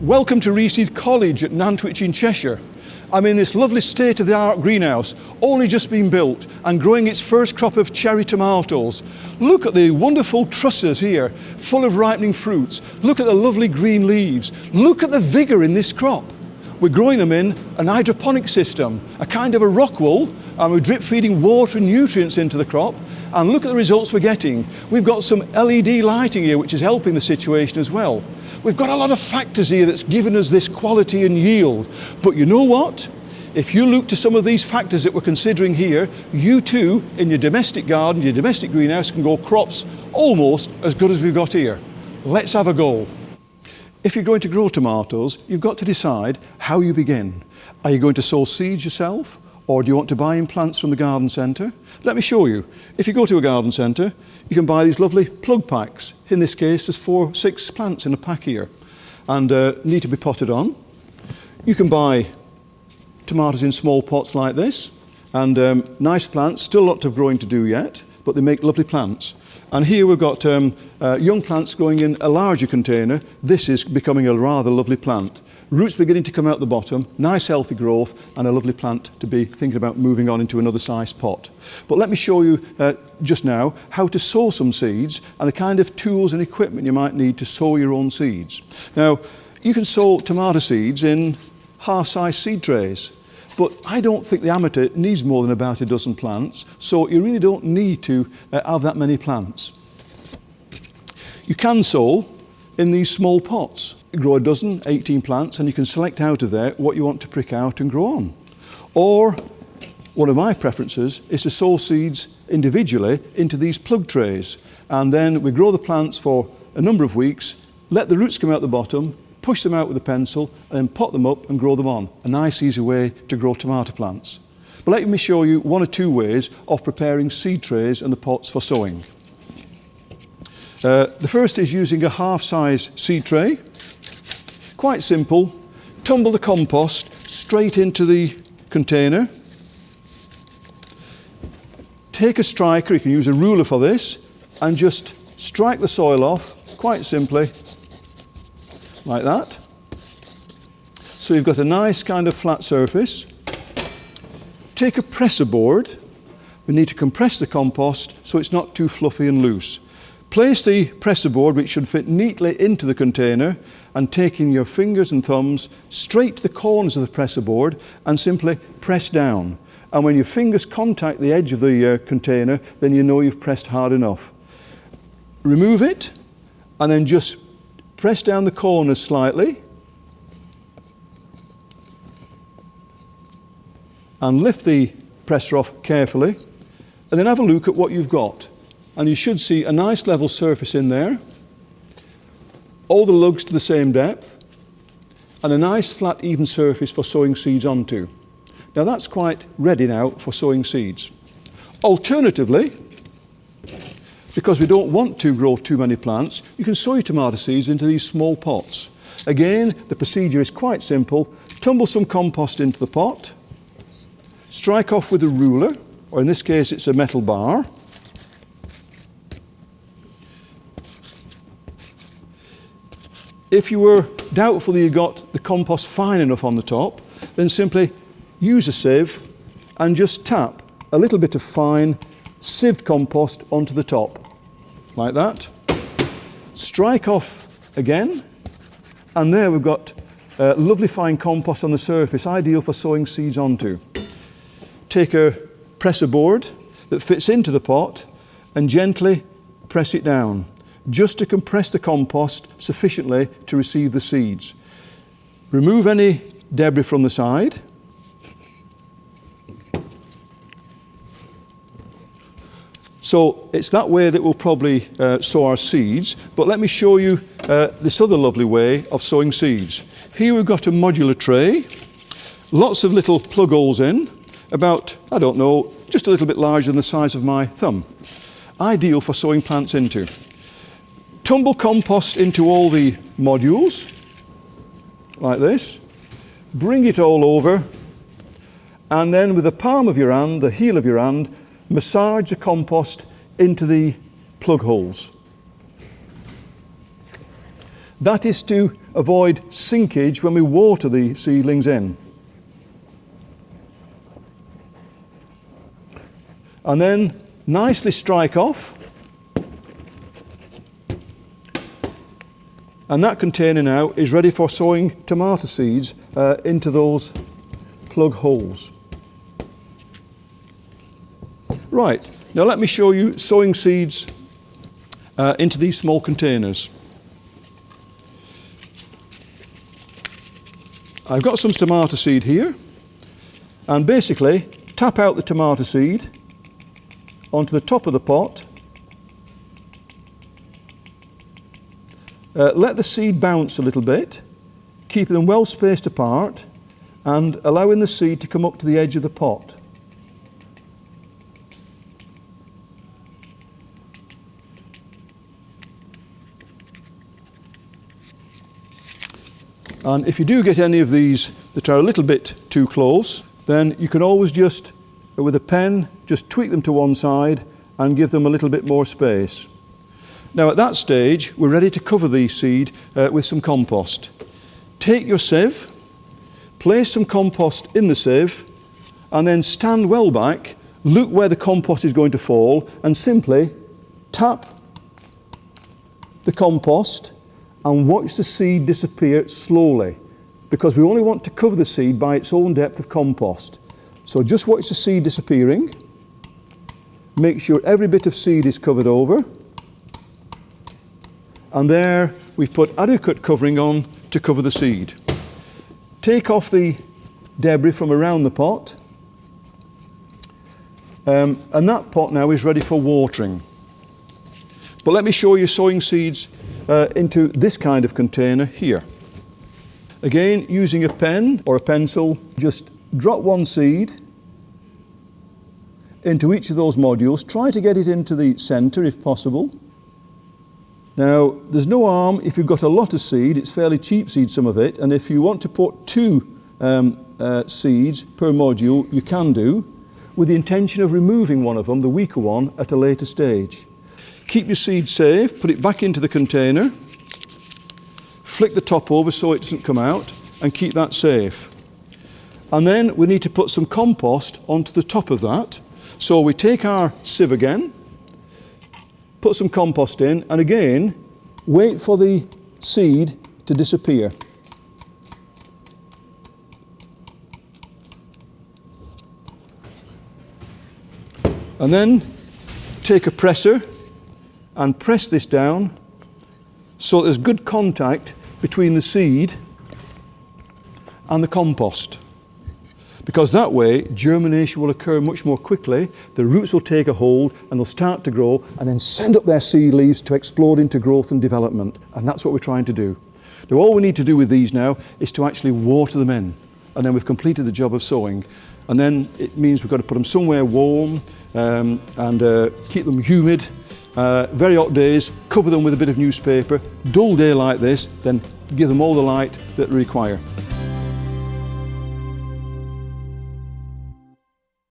Welcome to Reseed College at Nantwich in Cheshire. I'm in this lovely state-of-the-art greenhouse, only just been built and growing its first crop of cherry tomatoes. Look at the wonderful trusses here, full of ripening fruits. Look at the lovely green leaves. Look at the vigour in this crop. We're growing them in an hydroponic system, a kind of a rock wool, and we're drip feeding water and nutrients into the crop. And look at the results we're getting. We've got some LED lighting here, which is helping the situation as well. We've got a lot of factors here that's given us this quality and yield. But you know what? If you look to some of these factors that we're considering here, you too, in your domestic garden, your domestic greenhouse, can grow crops almost as good as we've got here. Let's have a go. If you're going to grow tomatoes, you've got to decide how you begin. Are you going to sow seeds yourself? Or do you want to buy in plants from the garden centre? Let me show you. If you go to a garden centre, you can buy these lovely plug packs. In this case, there's 6 plants in a pack here and need to be potted on. You can buy tomatoes in small pots like this and nice plants, still a lot of growing to do yet, but they make lovely plants. And here we've got young plants going in a larger container. This is becoming a rather lovely plant. Roots beginning to come out the bottom, nice healthy growth, and a lovely plant to be thinking about moving on into another size pot. But let me show you just now how to sow some seeds and the kind of tools and equipment you might need to sow your own seeds. Now, you can sow tomato seeds in half-size seed trays, but I don't think the amateur needs more than about a dozen plants, so you really don't need to have that many plants. You can sow in these small pots. You grow a dozen, 18 plants, and you can select out of there what you want to prick out and grow on. Or, one of my preferences is to sow seeds individually into these plug trays, and then we grow the plants for a number of weeks, let the roots come out the bottom, push them out with a pencil, and then pot them up and grow them on. A nice easy way to grow tomato plants. But let me show you 1 or 2 ways of preparing seed trays and the pots for sowing. The first is using a half-size seed tray. Quite simple. Tumble the compost straight into the container. Take a striker, you can use a ruler for this, and just strike the soil off, quite simply, like that. So you've got a nice kind of flat surface. Take a presser board. We need to compress the compost so it's not too fluffy and loose. Place the presser board, which should fit neatly into the container, and taking your fingers and thumbs straight to the corners of the presser board and simply press down. And when your fingers contact the edge of the container, then you know you've pressed hard enough. Remove it and then just press down the corners slightly and lift the presser off carefully, and then have a look at what you've got. And you should see a nice level surface in there, all the lugs to the same depth, and a nice flat even surface for sowing seeds onto. Now that's quite ready now for sowing seeds. Alternatively, because we don't want to grow too many plants, you can sow your tomato seeds into these small pots. Again, the procedure is quite simple. Tumble some compost into the pot, strike off with a ruler, or in this case it's a metal bar. If you were doubtful that you got the compost fine enough on the top, then simply use a sieve and just tap a little bit of fine sieved compost onto the top, like that. Strike off again, and there we've got lovely fine compost on the surface, ideal for sowing seeds onto. Take a presser board that fits into the pot and gently press it down, just to compress the compost sufficiently to receive the seeds. Remove any debris from the side. So it's that way that we'll probably sow our seeds, but let me show you this other lovely way of sowing seeds. Here we've got a modular tray, lots of little plug holes in, about, I don't know, just a little bit larger than the size of my thumb. Ideal for sowing plants into. Tumble compost into all the modules, like this. Bring it all over, and then with the palm of your hand, the heel of your hand, massage the compost into the plug holes. That is to avoid sinkage when we water the seedlings in. And then nicely strike off. And that container now is ready for sowing tomato seeds into those plug holes. Right, now let me show you sowing seeds into these small containers. I've got some tomato seed here, and basically tap out the tomato seed onto the top of the pot. Let the seed bounce a little bit, keeping them well spaced apart and allowing the seed to come up to the edge of the pot. And if you do get any of these that are a little bit too close, then you can always just, with a pen, just tweak them to one side and give them a little bit more space. Now at that stage, we're ready to cover the seed with some compost. Take your sieve, place some compost in the sieve, and then stand well back, look where the compost is going to fall, and simply tap the compost and watch the seed disappear slowly, because we only want to cover the seed by its own depth of compost. So just watch the seed disappearing. Make sure every bit of seed is covered over. And there we've put adequate covering on to cover the seed. Take off the debris from around the pot. And that pot now is ready for watering. But let me show you sowing seeds into this kind of container here. Again, using a pen or a pencil, just drop one seed into each of those modules. Try to get it into the centre if possible. Now, there's no harm if you've got a lot of seed. It's fairly cheap seed, some of it, and if you want to put 2 seeds per module, you can do, with the intention of removing one of them, the weaker one, at a later stage. Keep your seed safe, put it back into the container, flick the top over so it doesn't come out, and keep that safe. And then we need to put some compost onto the top of that. So we take our sieve again, put some compost in, and again, wait for the seed to disappear. And then take a presser and press this down so there's good contact between the seed and the compost. Because that way, germination will occur much more quickly, the roots will take a hold and they'll start to grow and then send up their seed leaves to explode into growth and development. And that's what we're trying to do. Now all we need to do with these now is to actually water them in. And then we've completed the job of sowing. And then it means we've got to put them somewhere warm and keep them humid. Very hot days, cover them with a bit of newspaper. Dull day like this, then give them all the light that they require.